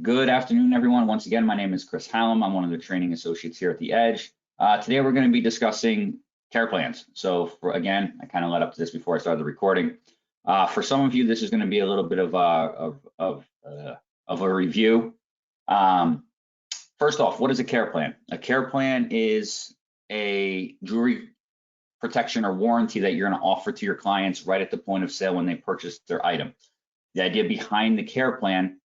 Good afternoon, everyone. Once again, my name is Chris Hallam. I'm one of the training associates here at The Edge. Today, we're going to be discussing care plans. So again, I kind of led up to this before I started the recording. For some of you, this is going to be a little bit of a review. First off, what is a care plan? A care plan is a jewelry protection or warranty that you're going to offer to your clients right at the point of sale when they purchase their item. The idea behind the care plan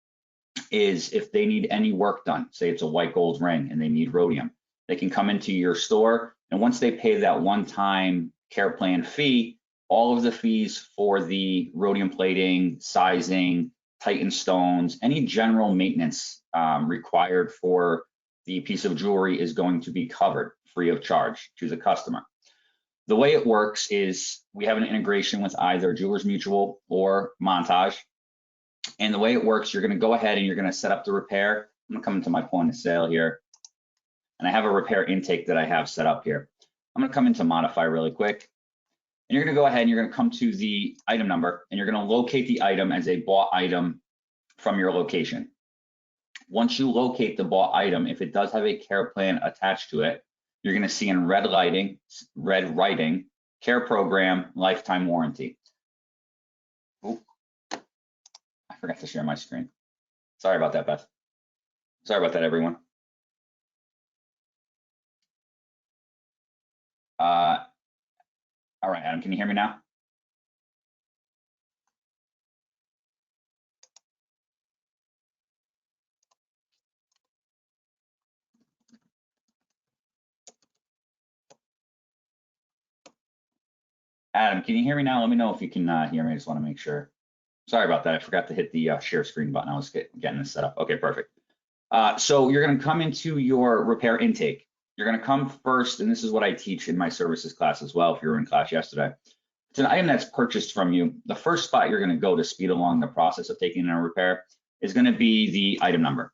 is if they need any work done, say it's a white gold ring and they need rhodium, they can come into your store, and once they pay that one-time care plan fee, all of the fees for the rhodium plating, sizing, tighten stones, any general maintenance required for the piece of jewelry is going to be covered free of charge to the customer. The way it works is we have an integration with either Jewelers Mutual or Montage. And the way it works, you're going to go ahead and you're going to set up the repair. I'm going to come into my point of sale here, and I have a repair intake that I have set up here. I'm going to come into modify really quick, and you're going to go ahead and you're going to come to the item number, and you're going to locate the item as a bought item from your location. Once you locate the bought item, if it does have a care plan attached to it, you're going to see in red writing, care program, lifetime warranty. Ooh. I forgot to share my screen. Sorry about that, Beth. Sorry about that, everyone. All right, Adam, can you hear me now? Adam, can you hear me now? Let me know if you can hear me. I just want to make sure. Sorry about that. I forgot to hit the share screen button. I was getting this set up. Okay, perfect. So you're going to come into your repair intake. You're going to come first, and this is what I teach in my services class as well, if you were in class yesterday. It's an item that's purchased from you. The first spot you're going to go to speed along the process of taking in a repair is going to be the item number.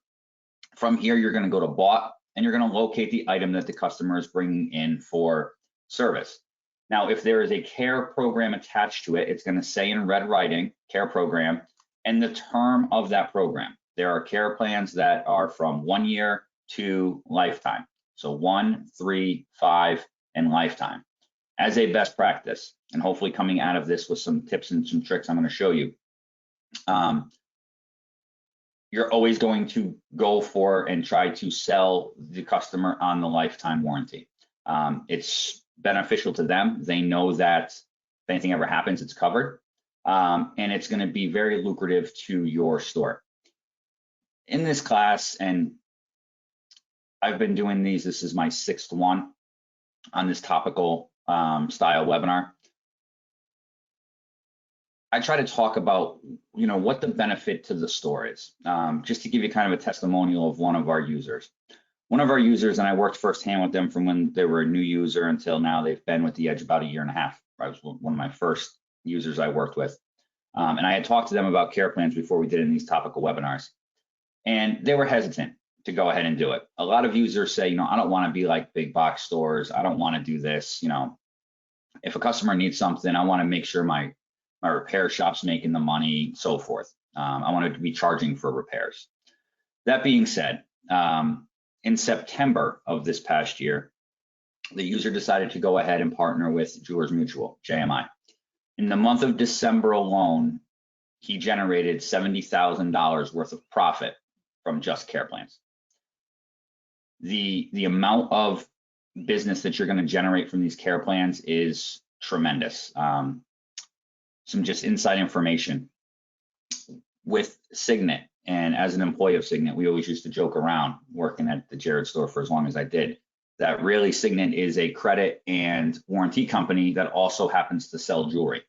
From here, you're going to go to bought, and you're going to locate the item that the customer is bringing in for service. Now, if there is a care program attached to it, it's going to say in red writing, care program, and the term of that program. There are care plans that are from 1 year to lifetime. So 1, 3, 5, and lifetime. As a best practice, and hopefully coming out of this with some tips and some tricks I'm going to show you, you're always going to go for and try to sell the customer on the lifetime warranty. It's beneficial to them. They know that if anything ever happens, it's covered, and it's going to be very lucrative to your store. In this class, and I've been doing these, this is my 6th one on this topical style webinar. I try to talk about, what the benefit to the store is, just to give you kind of a testimonial of one of our users. One of our users, and I worked firsthand with them from when they were a new user until now. They've been with The Edge about 1.5 years. I was one of my first users I worked with. And I had talked to them about care plans before we did in these topical webinars. And they were hesitant to go ahead and do it. A lot of users say, I don't want to be like big box stores. I don't want to do this. If a customer needs something, I want to make sure my repair shop's making the money, so forth. I want to be charging for repairs. That being said, in September of this past year, the user decided to go ahead and partner with Jewelers Mutual, JMI. In the month of December alone, he generated $70,000 worth of profit from just care plans. The amount of business that you're going to generate from these care plans is tremendous. Some just inside information with Signet. And as an employee of Signet, we always used to joke around, working at the Jared store for as long as I did, that really Signet is a credit and warranty company that also happens to sell jewelry.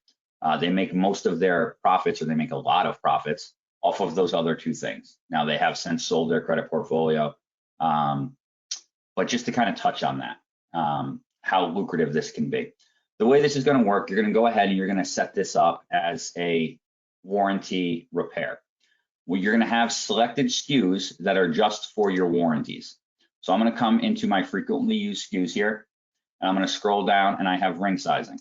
They make most of their profits, or they make a lot of profits off of those other two things. Now, they have since sold their credit portfolio, but just to kind of touch on that, how lucrative this can be. The way this is going to work, you're going to go ahead and you're going to set this up as a warranty repair. Well, you're going to have selected SKUs that are just for your warranties. So I'm going to come into my frequently used SKUs here, and I'm going to scroll down, and I have ring sizing.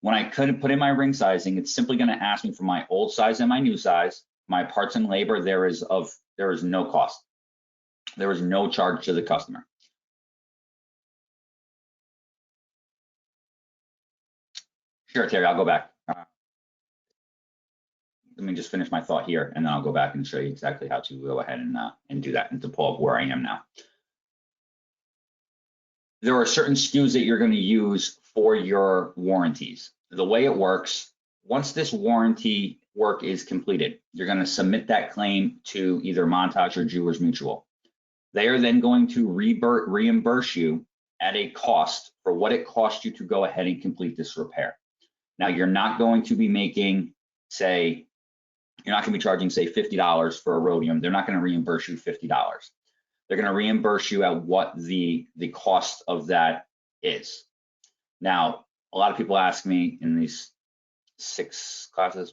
When I could put in my ring sizing, it's simply going to ask me for my old size and my new size. My parts and labor there is of There is no cost. There is no charge to the customer. Sure, Terry, I'll go back. Let me just finish my thought here, and then I'll go back and show you exactly how to go ahead and do that and to pull up where I am now. There are certain SKUs that you're going to use for your warranties. The way it works, once this warranty work is completed, you're going to submit that claim to either Montage or Jewelers Mutual. They are then going to reimburse you at a cost for what it cost you to go ahead and complete this repair. Now, you're not going to be making, say, you're not going to be charging, say, $50 for a rhodium. They're not going to reimburse you $50. They're going to reimburse you at what the cost of that is. Now, a lot of people ask me in these 5 classes,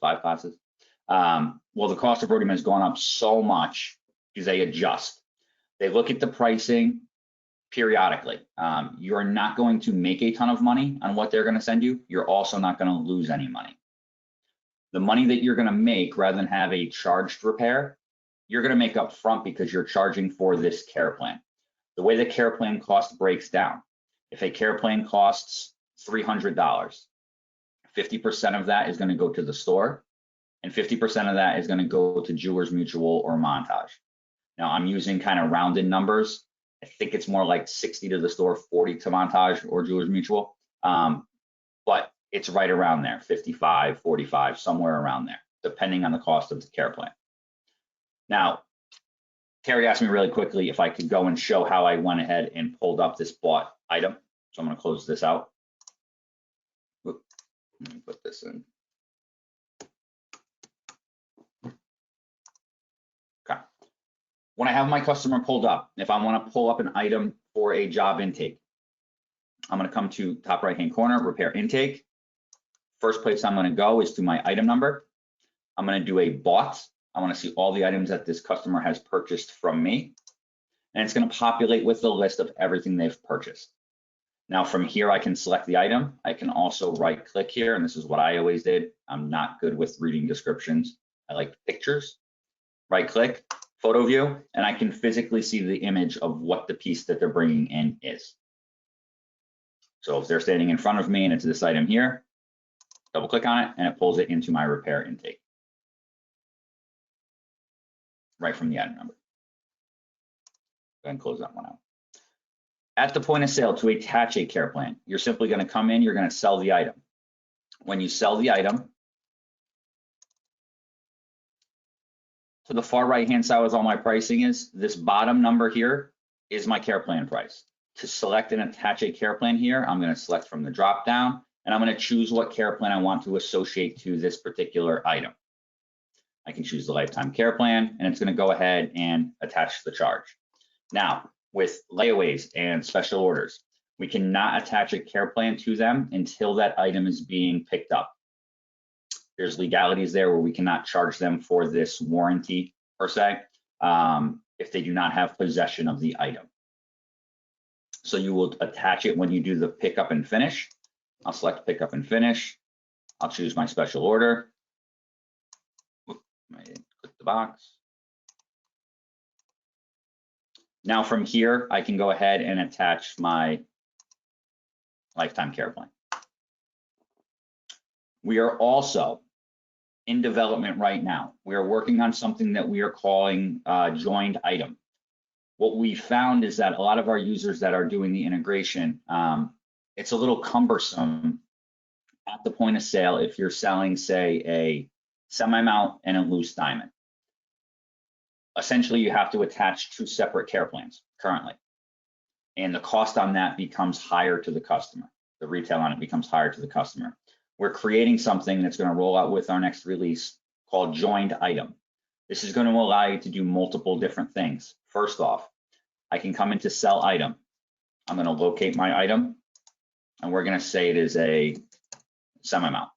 well, the cost of rhodium has gone up so much because they adjust. They look at the pricing periodically. You're not going to make a ton of money on what they're going to send you. You're also not going to lose any money. The money that you're going to make, rather than have a charged repair, you're going to make up front because you're charging for this care plan. The way the care plan cost breaks down, if a care plan costs $300, 50% of that is going to go to the store, and 50% of that is going to go to Jewelers Mutual or Montage. Now, I'm using kind of rounded numbers. I think it's more like 60 to the store, 40 to Montage or Jewelers Mutual, but it's right around there, 55, 45, somewhere around there, depending on the cost of the care plan. Now, Terry asked me really quickly if I could go and show how I went ahead and pulled up this bought item. So I'm going to close this out. Let me put this in. Okay. When I have my customer pulled up, if I want to pull up an item for a job intake, I'm going to come to top right-hand corner, repair intake. First place I'm going to go is to my item number. I'm going to do a bought. I want to see all the items that this customer has purchased from me. And it's going to populate with the list of everything they've purchased. Now from here, I can select the item. I can also right click here, and this is what I always did. I'm not good with reading descriptions. I like pictures. Right click, photo view, and I can physically see the image of what the piece that they're bringing in is. So if they're standing in front of me and it's this item here, double click on it and it pulls it into my repair intake. Right from the item number. Go ahead and close that one out. At the point of sale, to attach a care plan, you're simply going to come in, you're going to sell the item. When you sell the item, to the far right-hand side with all my pricing is, this bottom number here is my care plan price. To select and attach a care plan here, I'm going to select from the drop down, and I'm going to choose what care plan I want to associate to this particular item. I can choose the lifetime care plan, and it's going to go ahead and attach the charge. Now, with layaways and special orders, we cannot attach a care plan to them until that item is being picked up. There's legalities there where we cannot charge them for this warranty per se, if they do not have possession of the item. So you will attach it when you do the pickup and finish. I'll select pickup and finish. I'll choose my special order. I didn't click the box. Now from here, I can go ahead and attach my lifetime care plan. We are also in development right now. We are working on something that we are calling joined item. What we found is that a lot of our users that are doing the integration, it's a little cumbersome at the point of sale if you're selling, say, a semi-mount and a loose diamond. Essentially, you have to attach two separate care plans currently. And the cost on that becomes higher to the customer. The retail on it becomes higher to the customer. We're creating something that's going to roll out with our next release called joined item. This is going to allow you to do multiple different things. First off, I can come into sell item. I'm going to locate my item, and we're going to say it is a semi-mount.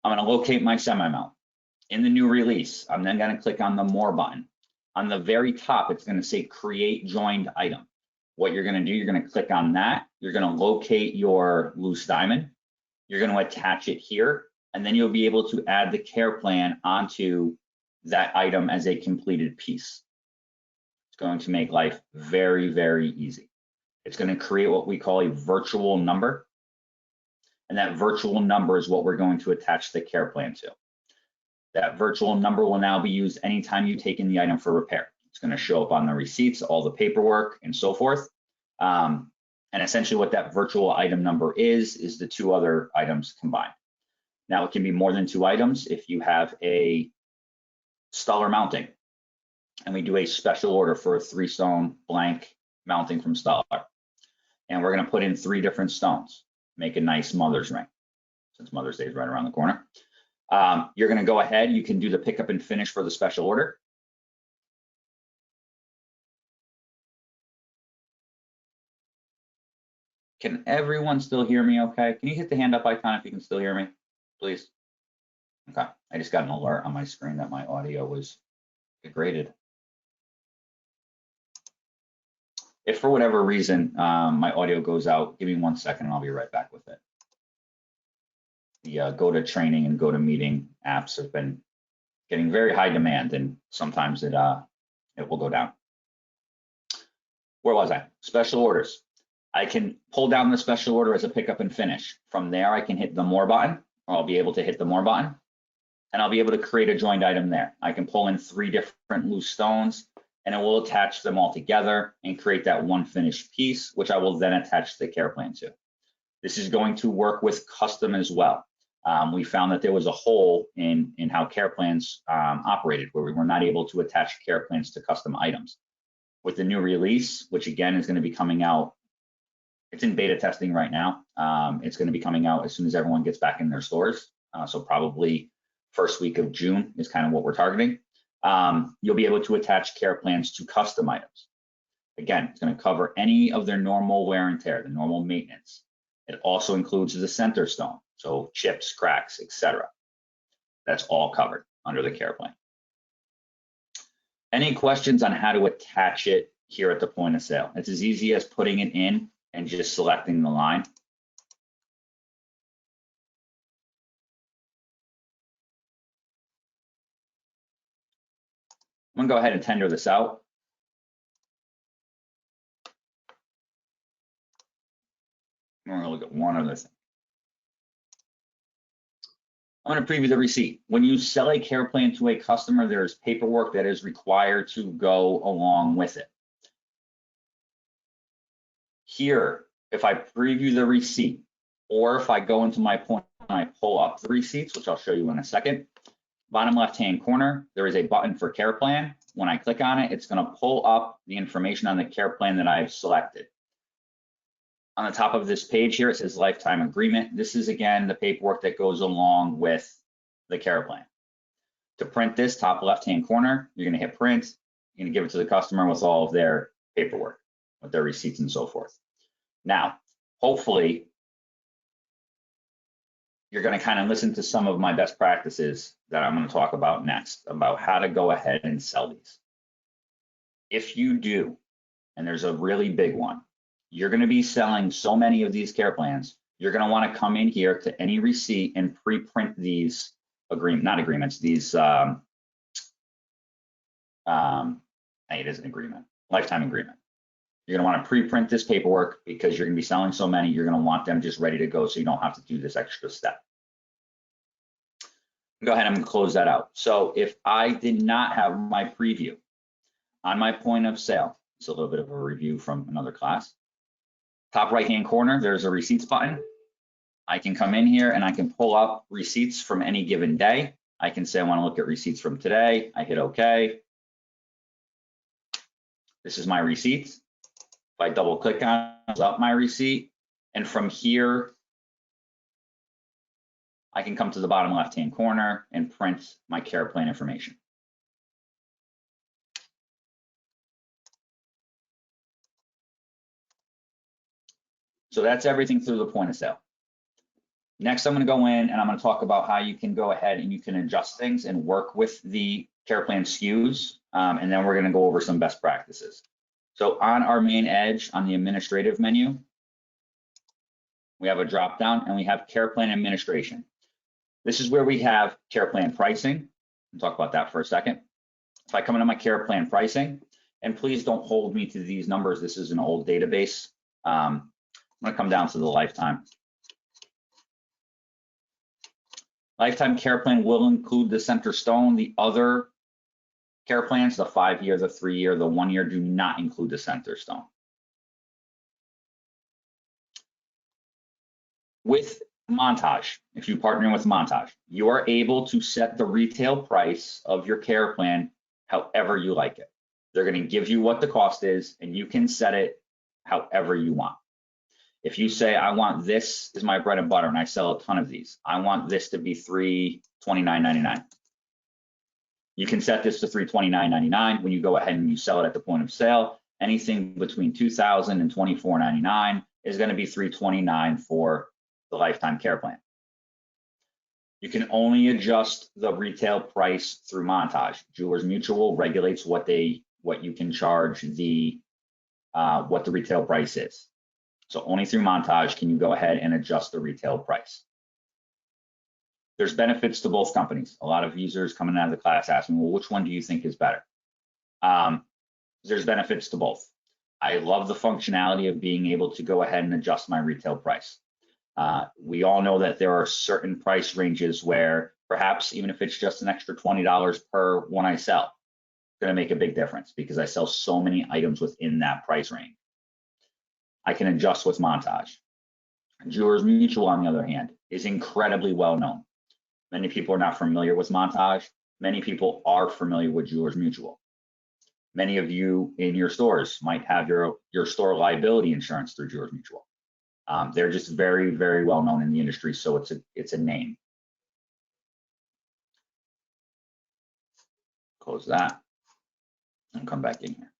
I'm going to locate my semi-mount. In the new release, I'm then going to click on the More button. On the very top, it's going to say Create Joined Item. What you're going to do, you're going to click on that. You're going to locate your loose diamond. You're going to attach it here, and then you'll be able to add the care plan onto that item as a completed piece. It's going to make life very, very easy. It's going to create what we call a virtual number. And that virtual number is what we're going to attach the care plan to. That virtual number will now be used anytime you take in the item for repair. It's going to show up on the receipts, all the paperwork, and so forth. And essentially what that virtual item number is the two other items combined. Now it can be more than two items. If you have a Stuller mounting and we do a special order for a 3-stone blank mounting from Stuller, and we're going to put in 3 different stones, make a nice mother's ring, since Mother's Day is right around the corner. You're going to go ahead, you can do the pickup and finish for the special order. Can everyone still hear me okay? Can you hit the hand up icon if you can still hear me, please? Okay, I just got an alert on my screen that my audio was degraded. If for whatever reason my audio goes out, give me 1 second and I'll be right back with it. The go to training and go to meeting apps have been getting very high demand, and sometimes it will go down. Where was I? Special orders. I can pull down the special order as a pickup and finish. From there, I can hit the more button, or I'll be able to hit the more button, and I'll be able to create a joined item there. I can pull in 3 different loose stones, and it will attach them all together and create that one finished piece, which I will then attach the care plan to. This is going to work with custom as well. We found that there was a hole in how care plans operated, where we were not able to attach care plans to custom items. With the new release, which again is going to be coming out, it's in beta testing right now. It's going to be coming out as soon as everyone gets back in their stores. So probably first week of June is kind of what we're targeting. You'll be able to attach care plans to custom items. Again, it's going to cover any of their normal wear and tear, the normal maintenance. It also includes the center stone, so chips, cracks, etc. That's all covered under the care plan. Any questions on how to attach it here at the point of sale? It's as easy as putting it in and just selecting the line. I'm gonna go ahead and tender this out. We're gonna look at one other thing. I'm gonna preview the receipt. When you sell a care plan to a customer, there's paperwork that is required to go along with it. Here, if I preview the receipt, or if I go into my point and I pull up the receipts, which I'll show you in a second, bottom left-hand corner, there is a button for care plan. When I click on it, it's going to pull up the information on the care plan that I've selected. On the top of this page here, it says lifetime agreement. This is, again, the paperwork that goes along with the care plan. To print this, top left-hand corner, you're going to hit print. You're going to give it to the customer with all of their paperwork, with their receipts and so forth. Now, hopefully, you're going to kind of listen to some of my best practices that I'm going to talk about next, about how to go ahead and sell these. If you do, and there's a really big one, you're going to be selling so many of these care plans, you're going to want to come in here to any receipt and pre-print these it is an agreement, lifetime agreement. You're going to want to pre-print this paperwork because you're going to be selling so many, you're going to want them just ready to go so you don't have to do this extra step. Go ahead, I'm going to close that out. So if I did not have my preview on my point of sale, it's a little bit of a review from another class. Top right-hand corner, there's a receipts button. I can come in here and I can pull up receipts from any given day. I can say I want to look at receipts from today. I hit OK. This is my receipts. If I double click on it, up my receipt, and from here, I can come to the bottom left-hand corner and print my care plan information. So that's everything through the point of sale. Next, I'm going to go in and I'm going to talk about how you can go ahead and you can adjust things and work with the care plan SKUs, and then we're going to go over some best practices. So on our main edge on the administrative menu, we have a drop down and we have care plan administration. This is where we have care plan pricing, We'll talk about that for a second. If I come into my care plan pricing, and please don't hold me to these numbers, this is an old database. I'm gonna come down to the lifetime. Lifetime care plan will include the center stone. The other care plans, the 5-year, the 3-year, the 1-year, do not include the center stone. With Montage, if you partner with Montage, you are able to set the retail price of your care plan however you like it. They're going to give you what the cost is, and you can set it however you want. If you say, I want this is my bread and butter, and I sell a ton of these, I want this to be $329.99. You can set this to $329.99. When you go ahead and you sell it at the point of sale, anything between $2,000 and $24.99 is going to be $329 for the lifetime care plan. You can only adjust the retail price through Montage. Jewelers Mutual regulates what you can charge what the retail price is. So only through Montage can you go ahead and adjust the retail price. There's benefits to both companies. A lot of users coming out of the class asking, well, which one do you think is better? There's benefits to both. I love the functionality of being able to go ahead and adjust my retail price. We all know that there are certain price ranges where perhaps even if it's just an extra $20 per one I sell, it's going to make a big difference because I sell so many items within that price range. I can adjust with Montage. Jewelers Mutual, on the other hand, is incredibly well known. Many people are not familiar with Montage. Many people are familiar with Jewelers Mutual. Many of you in your stores might have your store liability insurance through Jewelers Mutual. They're just very, very well known in the industry, so it's a name. Close that and come back in here.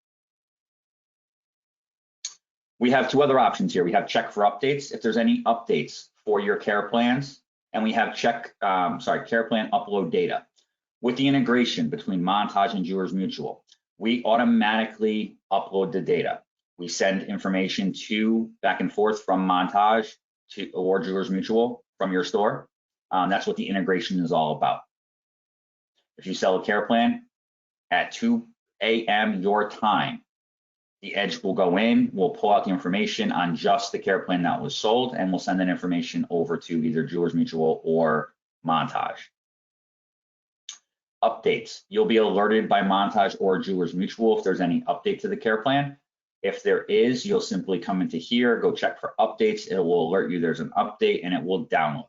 We have two other options here. We have check for updates, if there's any updates for your care plans, and we have care plan upload data. With the integration between Montage and Jewelers Mutual, we automatically upload the data. We send information back and forth from Montage or Jewelers Mutual from your store. That's what the integration is all about. If you sell a care plan at 2 a.m. your time, the Edge will go in, we'll pull out the information on just the care plan that was sold, and we'll send that information over to either Jewelers Mutual or Montage. Updates, you'll be alerted by Montage or Jewelers Mutual if there's any update to the care plan. If there is, you'll simply come into here, go check for updates. It will alert you there's an update and it will download.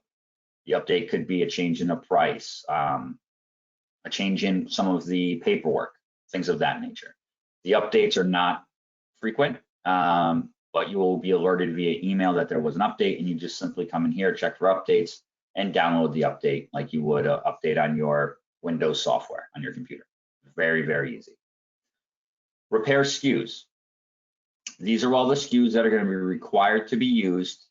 The update could be a change in the price, a change in some of the paperwork, things of that nature. The updates are not frequent, but you will be alerted via email that there was an update, and you just simply come in here, check for updates, and download the update like you would update on your Windows software on your computer. Very, very easy. Repair SKUs. These are all the SKUs that are going to be required to be used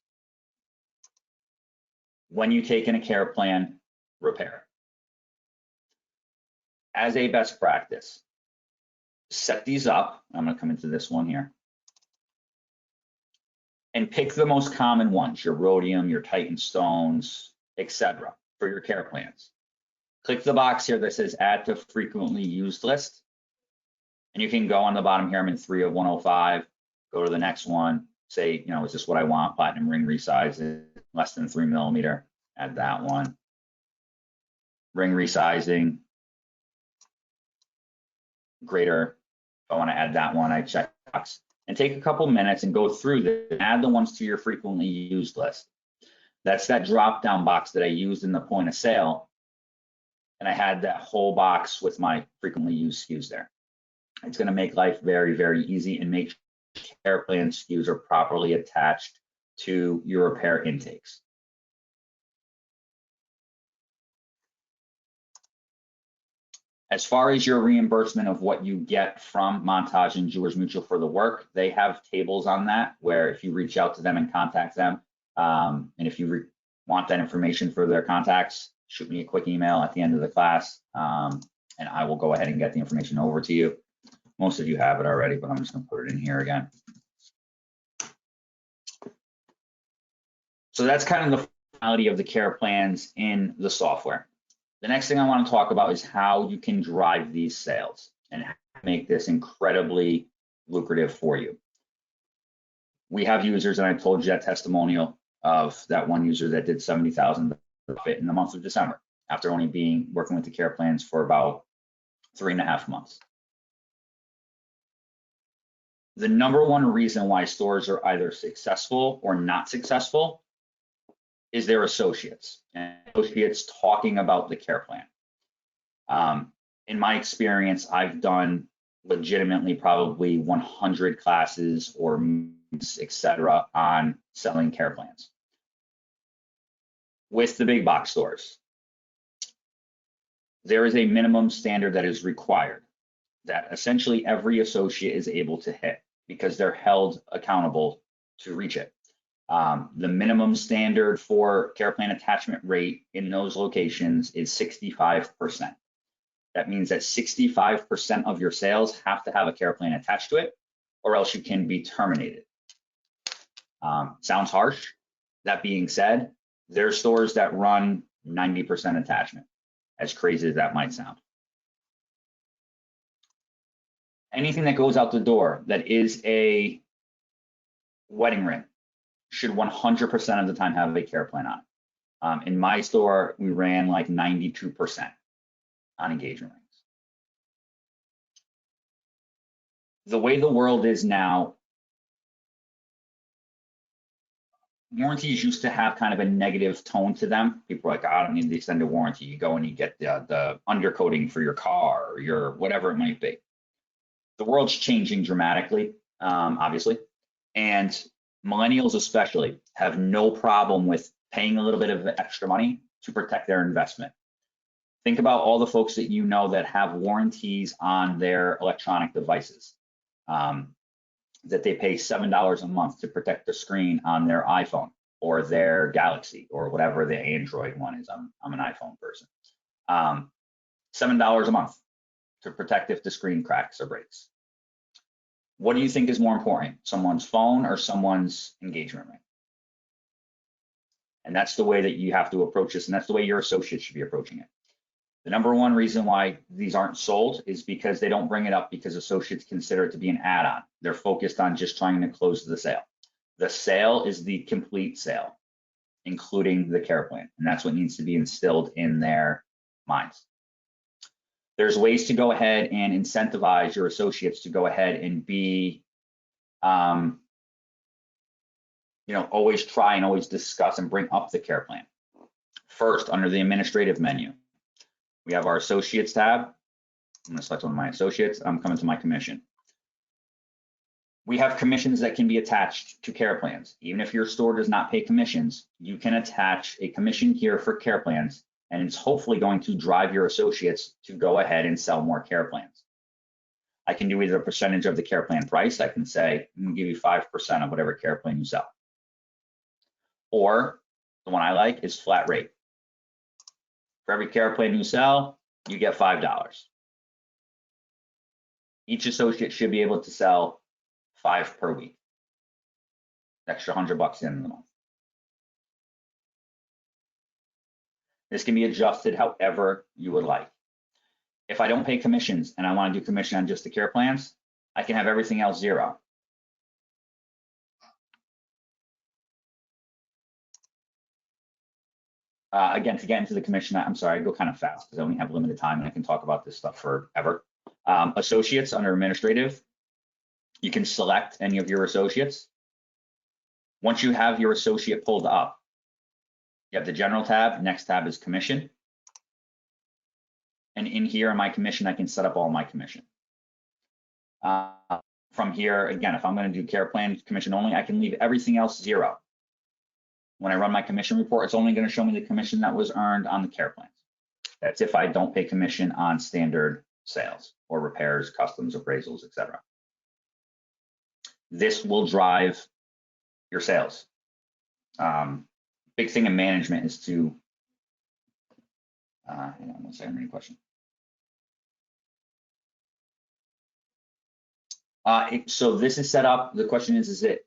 when you take in a care plan repair. As a best practice, set these up. I'm going to come into this one here and pick the most common ones, your rhodium, your Titan stones, etc. for your care plans. Click the box here that says add to frequently used list. And you can go on the bottom here, I'm in 3 of 105, go to the next one, say, is this what I want? Platinum ring resizing, less than 3 millimeter, add that one. Ring resizing, greater. If I want to add that one, I check box and take a couple minutes and go through this and add the ones to your frequently used list. That's that drop down box that I used in the point of sale. And I had that whole box with my frequently used SKUs there. It's going to make life very, very easy and make sure care plan SKUs are properly attached to your repair intakes. As far as your reimbursement of what you get from Montage and Jewelers Mutual for the work, they have tables on that where if you reach out to them and contact them, and if you want that information for their contacts, shoot me a quick email at the end of the class, and I will go ahead and get the information over to you. Most of you have it already, but I'm just going to put it in here again. So that's kind of the functionality of the care plans in the software. The next thing I want to talk about is how you can drive these sales and make this incredibly lucrative for you. We have users, and I told you that testimonial of that one user that did $70,000 profit in the month of December after only working with the care plans for about 3.5 months. The number one reason why stores are either successful or not successful is their associates and associates talking about the care plan. In my experience, I've done legitimately probably 100 classes or etc. on selling care plans. With the big box stores, there is a minimum standard that is required that essentially every associate is able to hit because they're held accountable to reach it. The minimum standard for care plan attachment rate in those locations is 65%. That means that 65% of your sales have to have a care plan attached to it, or else you can be terminated. Sounds harsh. That being said, there are stores that run 90% attachment, as crazy as that might sound. Anything that goes out the door that is a wedding ring should 100% of the time have a care plan on. In my store, we ran like 92% on engagement rings. The way the world is now, warranties used to have kind of a negative tone to them. People are like, I don't need the extended warranty. You go and you get the undercoating for your car or your whatever it might be. The world's changing dramatically, obviously, and millennials especially have no problem with paying a little bit of extra money to protect their investment. Think about all the folks that you know that have warranties on their electronic devices, that they pay $7 a month to protect the screen on their iPhone or their Galaxy or whatever the Android one is. I'm an iPhone person. $7 a month to protect if the screen cracks or breaks. What do you think is more important, someone's phone or someone's engagement ring? And that's the way that you have to approach this, and that's the way your associates should be approaching it. The number one reason why these aren't sold is because they don't bring it up because associates consider it to be an add-on. They're focused on just trying to close the sale. The sale is the complete sale, including the care plan, and that's what needs to be instilled in their minds. There's ways to go ahead and incentivize your associates to go ahead and be, always try and always discuss and bring up the care plan. First, under the administrative menu, we have our associates tab. I'm going to select one of my associates. I'm coming to my commission. We have commissions that can be attached to care plans. Even if your store does not pay commissions, you can attach a commission here for care plans, and it's hopefully going to drive your associates to go ahead and sell more care plans. I can do either a percentage of the care plan price. I can say, I'm going to give you 5% of whatever care plan you sell. Or the one I like is flat rate. For every care plan you sell, you get $5. Each associate should be able to sell 5 per week. Extra $100 in the month. This can be adjusted however you would like. If I don't pay commissions and I want to do commission on just the care plans, I can have everything else zero. Again, to get into the commission, I'm sorry, I go kind of fast because I only have limited time and I can talk about this stuff forever. Associates under administrative, you can select any of your associates. Once you have your associate pulled up, you have the general tab, next tab is commission. And in here in my commission, I can set up all my commission. From here, again, if I'm going to do care plan commission only, I can leave everything else zero. When I run my commission report, it's only going to show me the commission that was earned on the care plans. That's if I don't pay commission on standard sales or repairs, customs, appraisals, etc. This will drive your sales. Big thing in management is to, hang on one second, any question? So this is set up, the question is it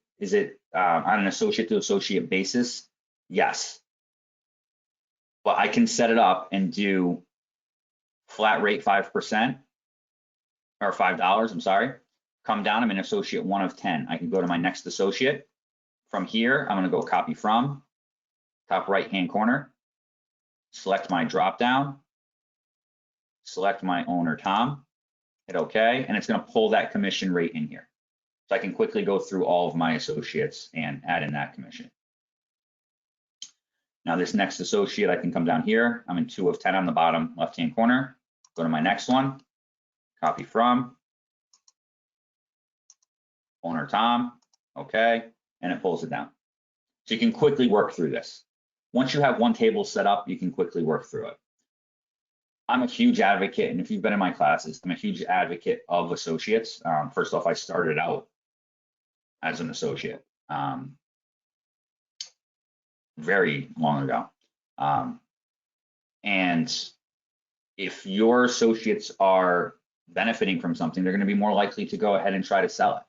on an associate to associate basis? Yes. But I can set it up and do flat rate 5%, or $5, I'm sorry. Come down, I'm an associate 1 of 10. I can go to my next associate. From here, I'm gonna go copy from, top right-hand corner, select my drop down, select my owner, Tom, hit OK, and it's gonna pull that commission rate in here. So I can quickly go through all of my associates and add in that commission. Now this next associate, I can come down here. I'm in 2 of 10 on the bottom left-hand corner. Go to my next one, copy from, owner Tom, okay, and it pulls it down. So you can quickly work through this. Once you have one table set up, you can quickly work through it. I'm a huge advocate, and if you've been in my classes, I'm a huge advocate of associates. First off, I started out as an associate very long ago. And if your associates are benefiting from something, they're going to be more likely to go ahead and try to sell it.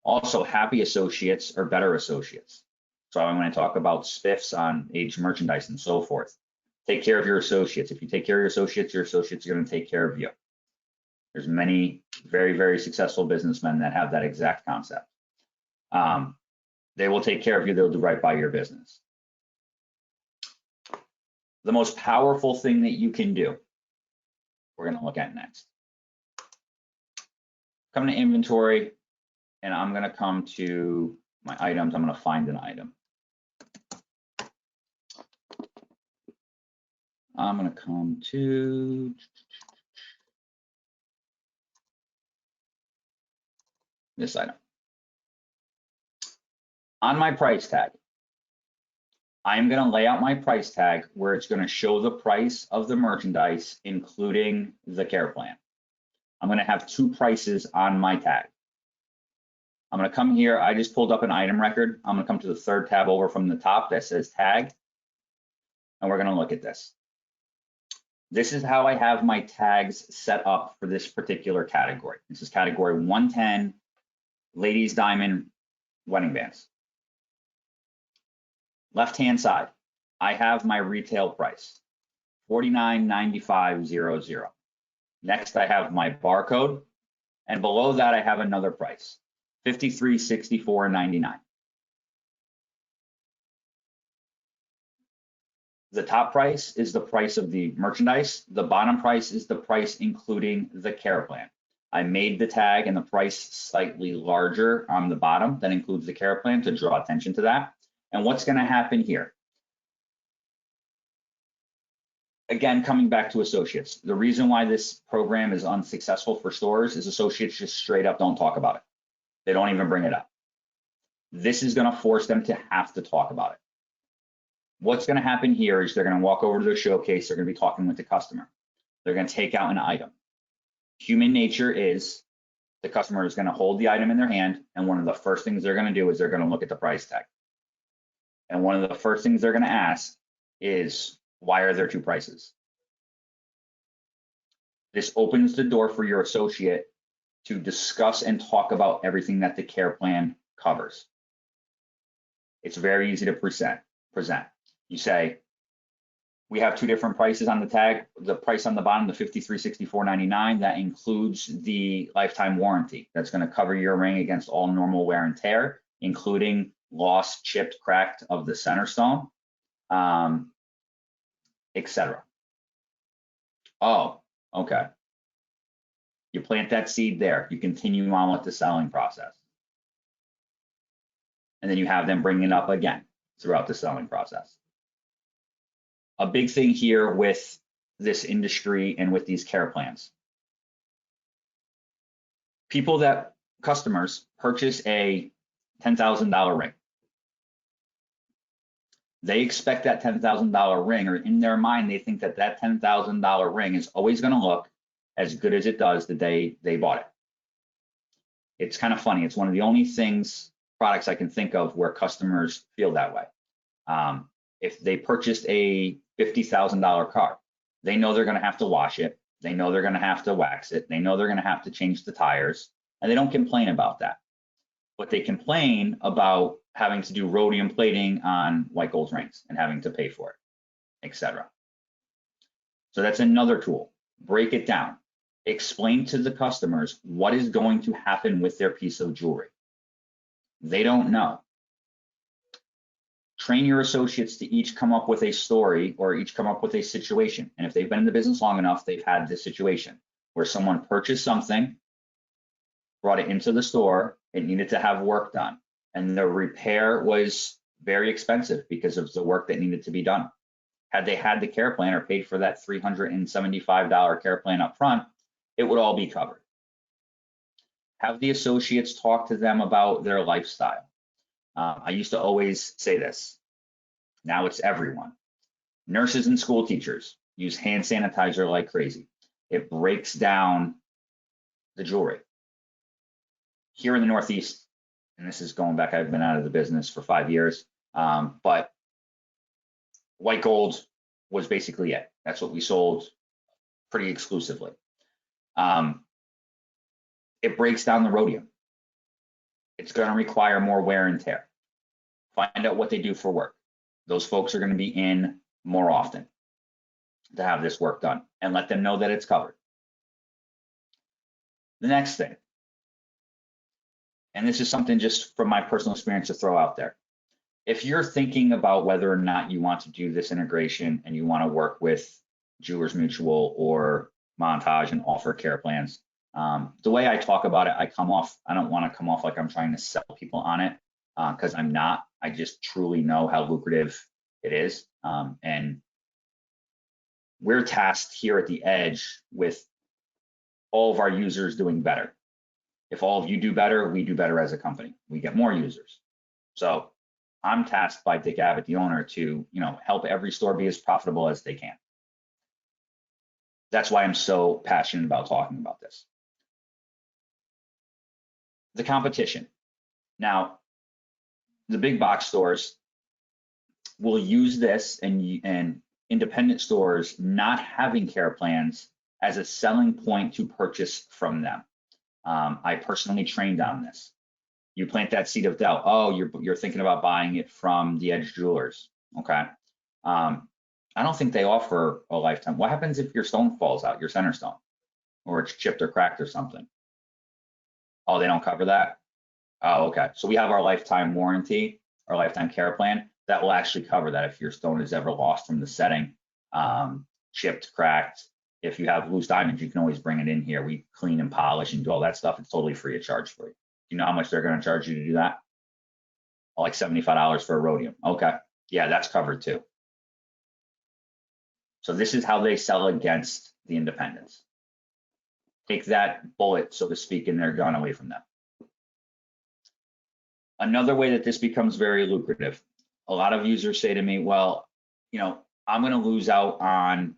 Also, happy associates are better associates. So I'm going to talk about spiffs on aged merchandise and so forth. Take care of your associates. If you take care of your associates are going to take care of you. There's many very, very successful businessmen that have that exact concept. They will take care of you. They'll do right by your business. The most powerful thing that you can do, we're going to look at next. Come to inventory, and I'm going to come to my items. I'm going to find an item. I'm going to come to this item. On my price tag, I'm going to lay out my price tag where it's going to show the price of the merchandise, including the care plan. I'm going to have 2 prices on my tag. I'm going to come here. I just pulled up an item record. I'm going to come to the 3rd tab over from the top that says tag, and we're going to look at this. This is how I have my tags set up for this particular category. This is category 110, ladies diamond wedding bands. Left-hand side, I have my retail price, $49.95.00. Next, I have my barcode, and below that, I have another price, $53.64.99. The top price is the price of the merchandise. The bottom price is the price including the care plan. I made the tag and the price slightly larger on the bottom that includes the care plan to draw attention to that. And what's going to happen here? Again, coming back to associates, the reason why this program is unsuccessful for stores is associates just straight up don't talk about it. They don't even bring it up. This is going to force them to have to talk about it. What's going to happen here is they're going to walk over to their showcase. They're going to be talking with the customer. They're going to take out an item. Human nature is the customer is going to hold the item in their hand, and one of the first things they're going to do is they're going to look at the price tag. And one of the first things they're going to ask is, why are there 2 prices? This opens the door for your associate to discuss and talk about everything that the care plan covers. It's very easy to present. You say, we have 2 different prices on the tag. The price on the bottom, the $53.64.99, that includes the lifetime warranty. That's going to cover your ring against all normal wear and tear, including lost, chipped, cracked of the center stone, etc. Oh, okay. You plant that seed there. You continue on with the selling process. And then you have them bring it up again throughout the selling process. A big thing here with this industry and with these care plans. Customers purchase a $10,000 ring. They expect that $10,000 ring, or in their mind, they think that that $10,000 ring is always going to look as good as it does the day they bought it. It's kind of funny. It's one of the only products I can think of where customers feel that way. If they purchased a $50,000 car, they know they're going to have to wash it. They know they're going to have to wax it. They know they're going to have to change the tires, and they don't complain about that. But they complain about having to do rhodium plating on white gold rings and having to pay for it, etc. So that's another tool. break it down. Explain to the customers what is going to happen with their piece of jewelry. They don't know. Train your associates to each come up with a story or each come up with a situation. And if they've been in the business long enough, they've had this situation where someone purchased something, brought it into the store, it needed to have work done. And the repair was very expensive because of the work that needed to be done. Had they had the care plan or paid for that $375 care plan up front, it would all be covered. Have the associates talk to them about their lifestyle. I used to always say this. Now it's everyone. Nurses and school teachers use hand sanitizer like crazy. It breaks down the jewelry. Here in the Northeast, and this is going back, I've been out of the business for 5 years, but white gold was basically it. That's what we sold pretty exclusively. It breaks down the rhodium. It's going to require more wear and tear. Find out what they do for work. Those folks are going to be in more often to have this work done, and let them know that it's covered. The next thing, and this is something just from my personal experience to throw out there. If you're thinking about whether or not you want to do this integration and you want to work with Jewelers Mutual or Montage and offer care plans, the way I talk about it, I don't want to come off like I'm trying to sell people on it, because I'm not. I just truly know how lucrative it is. And we're tasked here at the Edge with all of our users doing better. If all of you do better, we do better as a company. We get more users. So I'm tasked by Dick Abbott, the owner, to help every store be as profitable as they can. That's why I'm so passionate about talking about this. The competition. Now, the big box stores will use this, and independent stores not having care plans as a selling point to purchase from them. I personally trained on this. You plant that seed of doubt. Oh, you're thinking about buying it from the Edge Jewelers. Okay. I don't think they offer a lifetime. What happens if your stone falls out, your center stone, or it's chipped or cracked or something? Oh, they don't cover that? Oh, okay. So we have our lifetime warranty, our lifetime care plan, that will actually cover that if your stone is ever lost from the setting, chipped, cracked. If you have loose diamonds, you can always bring it in here. We clean and polish and do all that stuff. It's totally free of charge for you. Do you know how much they're going to charge you to do that? Oh, like $75 for a rhodium. Okay. Yeah, that's covered too. So this is how they sell against the independents. Take that bullet, so to speak, and their gun away from them. Another way that this becomes very lucrative, a lot of users say to me, well, I'm going to lose out on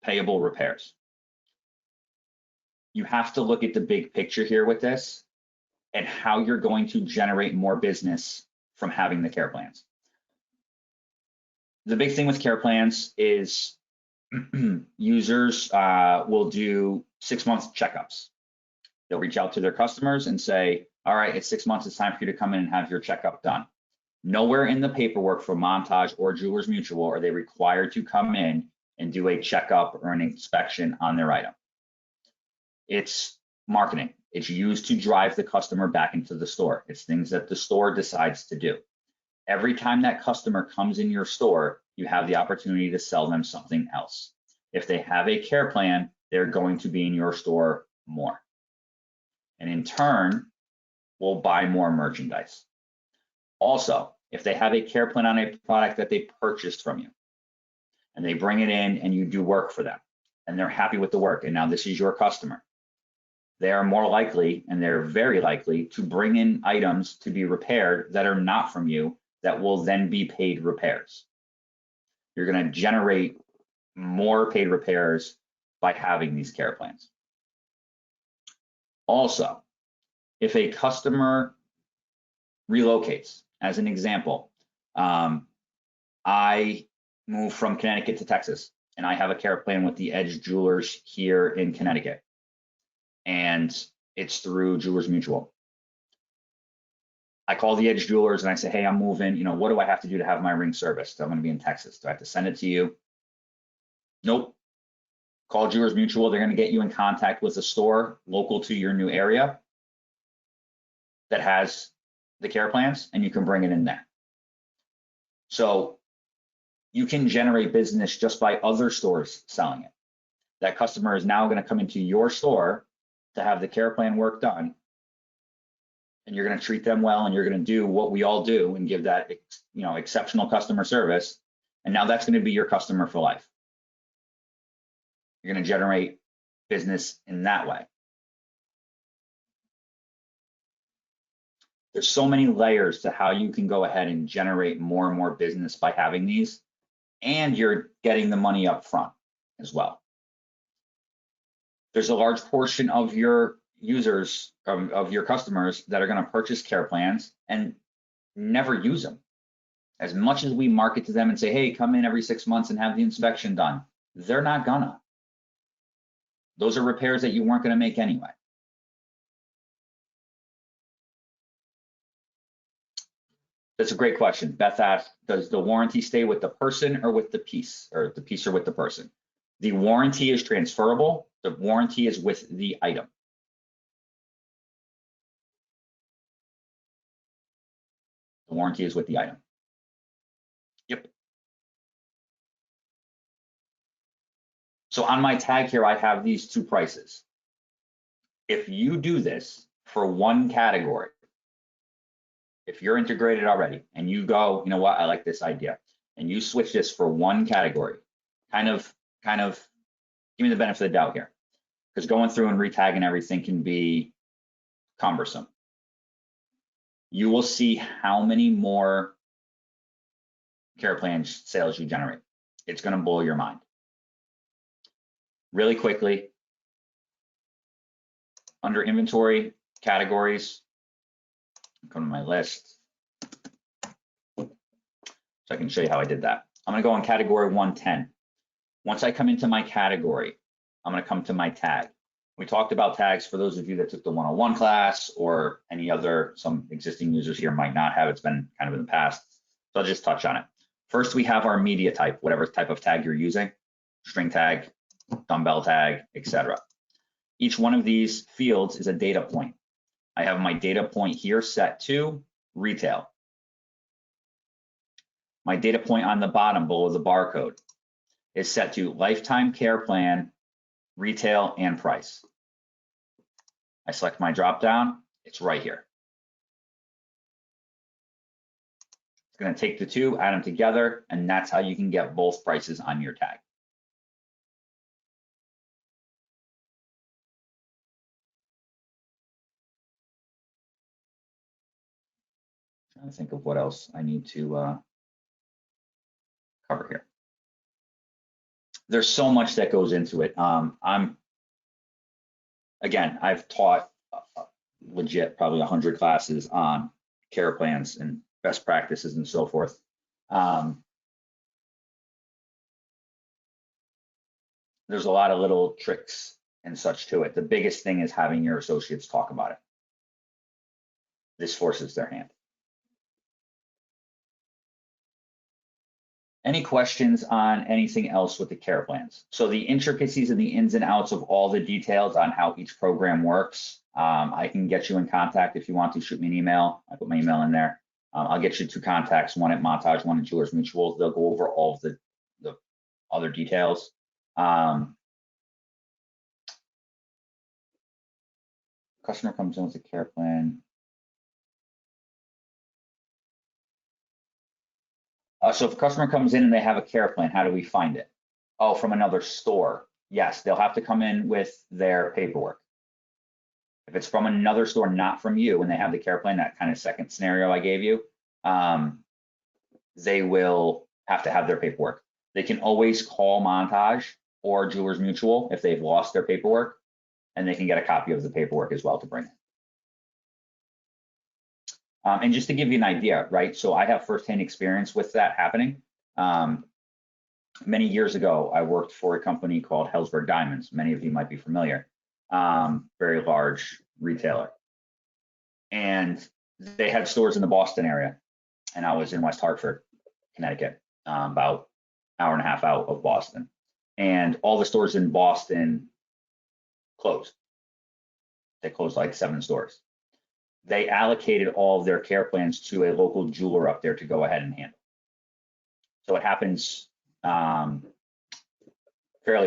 payable repairs. You have to look at the big picture here with this and how you're going to generate more business from having the care plans. The big thing with care plans is users will do 6 month checkups. They'll reach out to their customers and say, all right, it's 6 months, it's time for you to come in and have your checkup done. Nowhere in the paperwork for Montage or Jewelers Mutual are they required to come in and do a checkup or an inspection on their item. It's marketing. It's used to drive the customer back into the store. It's things that the store decides to do. Every time that customer comes in your store, you have the opportunity to sell them something else. If they have a care plan, they're going to be in your store more. And in turn, we'll buy more merchandise. Also, if they have a care plan on a product that they purchased from you, and they bring it in and you do work for them, and they're happy with the work, and now this is your customer, they are more likely, and they're very likely, to bring in items to be repaired that are not from you that will then be paid repairs. You're going to generate more paid repairs by having these care plans. Also, if a customer relocates, as an example, I moved from Connecticut to Texas, and I have a care plan with the Edge Jewelers here in Connecticut, and it's through Jewelers Mutual. I call the Edge Jewelers and I say, hey, I'm moving, what do I have to do to have my ring serviced? I'm going to be in Texas. Do I have to send it to you? Nope. Call Jewelers Mutual. They're going to get you in contact with a store local to your new area that has the care plans, and you can bring it in there. So you can generate business just by other stores selling it. That customer is now going to come into your store to have the care plan work done, and you're going to treat them well, and you're going to do what we all do and give that, exceptional customer service. And now that's going to be your customer for life. You're going to generate business in that way. There's so many layers to how you can go ahead and generate more and more business by having these, and you're getting the money up front as well. There's a large portion of your users, of your customers, that are going to purchase care plans and never use them. As much as we market to them and say, hey, come in every 6 months and have the inspection done, they're not gonna. Those are repairs that you weren't going to make anyway. That's a great question. Beth asked, does the warranty stay with the person or with the piece, or the piece or with the person? The warranty is transferable. The warranty is with the item. The warranty is with the item. Yep. So on my tag here, I have these two prices. If you do this for one category, if you're integrated already and you go, you know what, I like this idea, and you switch this for one category, kind of give me the benefit of the doubt here, because going through and retagging everything can be cumbersome. You will see how many more care plan sales you generate. It's going to blow your mind. Really quickly, under inventory categories, come to my list so I can show you how I did that. I'm going to go on category 110. Once I come into my category, I'm going to come to my tag. We talked about tags for those of you that took the 101 class, or any other, some existing users here might not have. It's been kind of in the past, so I'll just touch on it. First, we have our media type, whatever type of tag you're using, string tag, dumbbell tag, etc. Each one of these fields is a data point. I have my data point here set to retail. My data point on the bottom below the barcode is set to lifetime care plan, retail, and price. I select my drop down, it's right here. It's going to take the two, add them together, and that's how you can get both prices on your tag. Trying to think of what else I need to cover here. There's so much that goes into it. I've taught legit probably 100 classes on care plans and best practices and so forth. There's a lot of little tricks and such to it. The biggest thing is having your associates talk about it. This forces their hand. Any questions on anything else with the care plans? So the intricacies and the ins and outs of all the details on how each program works, I can get you in contact if you want to. Shoot me an email. I put my email in there. I'll get you two contacts, one at Montage, one at Jewelers Mutual. They'll go over all of the other details. Customer comes in with a care plan. So if a customer comes in and they have a care plan, how do we find it? Oh, from another store. Yes, they'll have to come in with their paperwork. If it's from another store, not from you, and they have the care plan, that kind of second scenario I gave you, they will have to have their paperwork. They can always call Montage or Jewelers Mutual if they've lost their paperwork, and they can get a copy of the paperwork as well to bring in. And just to give you an idea, right? So I have firsthand experience with that happening. Many years ago, I worked for a company called Helzberg Diamonds. Many of you might be familiar. Very large retailer. And they had stores in the Boston area. And I was in West Hartford, Connecticut, about an hour and a half out of Boston. and all the stores in Boston closed. They closed like 7 stores. They allocated all of their care plans to a local jeweler up there to go ahead and handle. So it happens fairly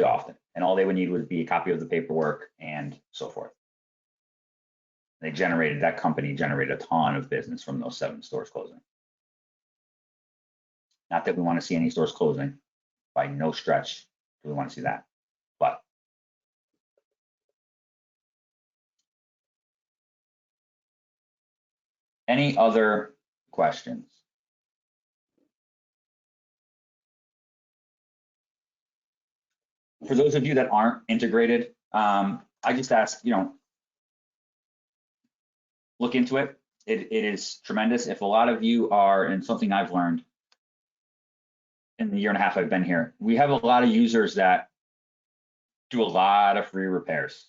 often, and all they would need would be a copy of the paperwork and so forth. That company generated a ton of business from those 7 stores closing. Not that we want to see any stores closing, by no stretch do we want to see that, but any other questions? For those of you that aren't integrated, I just ask, look into it. It is tremendous. If a lot of you are, and something I've learned in the 1.5 years I've been here, we have a lot of users that do a lot of free repairs,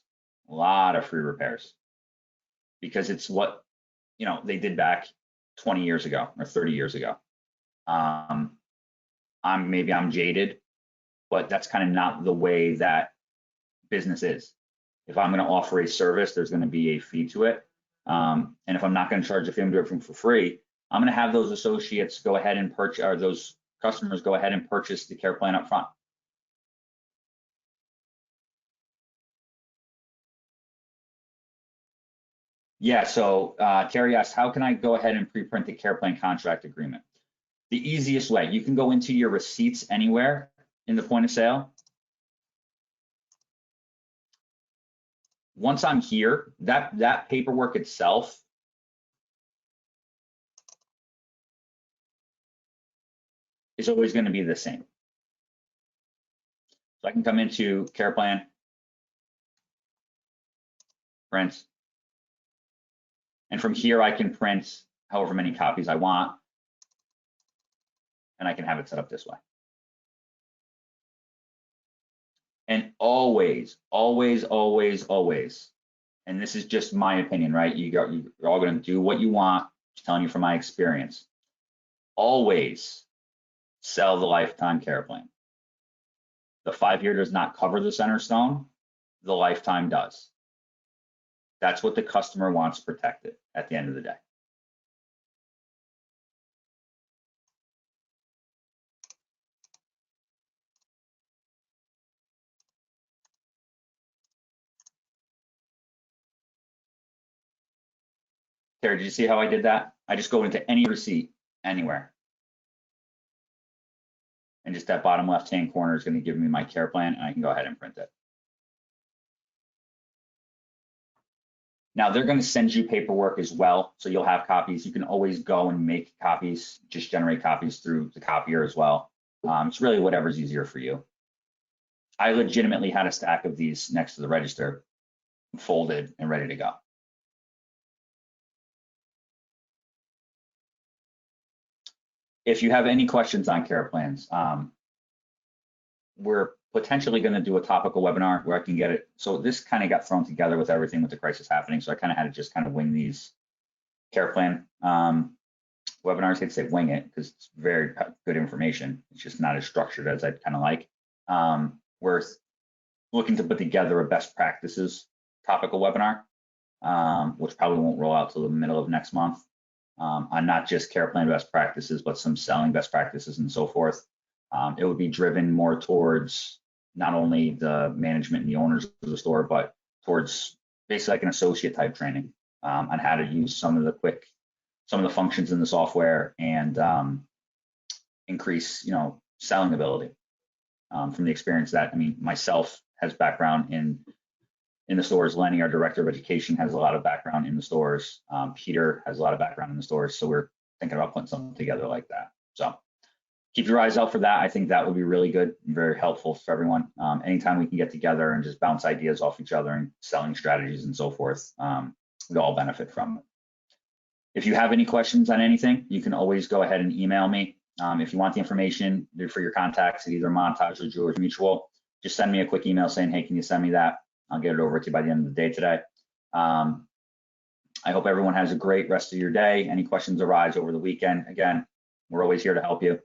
because it's what they did back 20 years ago or 30 years ago. I'm jaded, but that's kind of not the way that business is. If I'm going to offer a service, there's going to be a fee to it. And if I'm not going to charge a fee, I'm doing it for free, I'm going to have those associates go ahead and purchase, or those customers go ahead and purchase the care plan up front. Yeah, so Terry asked, how can I go ahead and pre-print the care plan contract agreement? The easiest way, you can go into your receipts anywhere in the point of sale. Once I'm here, that paperwork itself is always going to be the same. So I can come into care plan, print, and from here I can print however many copies I want, and I can have it set up this way. And always, always, always, always, and this is just my opinion, right? You're all going to do what you want. Just telling you from my experience. Always sell the lifetime care plan. The 5-year does not cover the center stone. The lifetime does. That's what the customer wants protected at the end of the day. Terry, did you see how I did that? I just go into any receipt anywhere. And just that bottom left-hand corner is going to give me my care plan, and I can go ahead and print it. Now they're going to send you paperwork as well, so you'll have copies. You can always go and make copies, just generate copies through the copier as well. It's really whatever's easier for you. I legitimately had a stack of these next to the register, folded and ready to go. If you have any questions on care plans, we're potentially going to do a topical webinar where I can get it. So this kind of got thrown together with everything with the crisis happening. So I kind of had to just kind of wing these care plan webinars. I'd say wing it because it's very good information. It's just not as structured as I'd kind of like. We're looking to put together a best practices topical webinar, which probably won't roll out till the middle of next month. On not just care plan best practices, but some selling best practices and so forth. It would be driven more towards not only the management and the owners of the store, but towards basically like an associate type training on how to use some of the functions in the software and increase, selling ability. From the experience that, myself has background in the stores. Lenny, our director of education, has a lot of background in the stores. Peter has a lot of background in the stores. So we're thinking about putting something together like that. So keep your eyes out for that. I think that would be really good and very helpful for everyone. Anytime we can get together and just bounce ideas off each other and selling strategies and so forth, we all benefit from it. If you have any questions on anything, you can always go ahead and email me. If you want the information for your contacts at either Montage or Jewelers Mutual, just send me a quick email saying, hey, can you send me that? I'll get it over to you by the end of the day today. I hope everyone has a great rest of your day. Any questions arise over the weekend, again, we're always here to help you.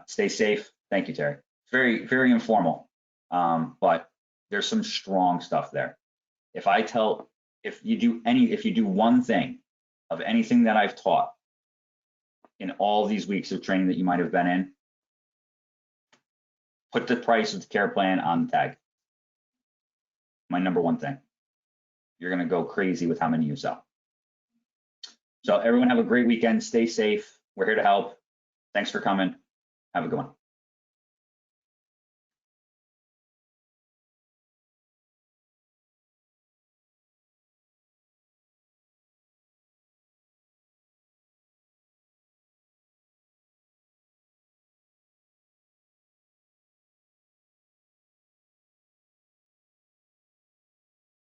Stay safe. Thank you, Terry. It's very, very informal, but there's some strong stuff there. If you do one thing of anything that I've taught in all these weeks of training that you might have been in, put the price of the care plan on the tag. My number one thing. You're going to go crazy with how many you sell. So everyone have a great weekend. Stay safe. We're here to help. Thanks for coming. Have a good one.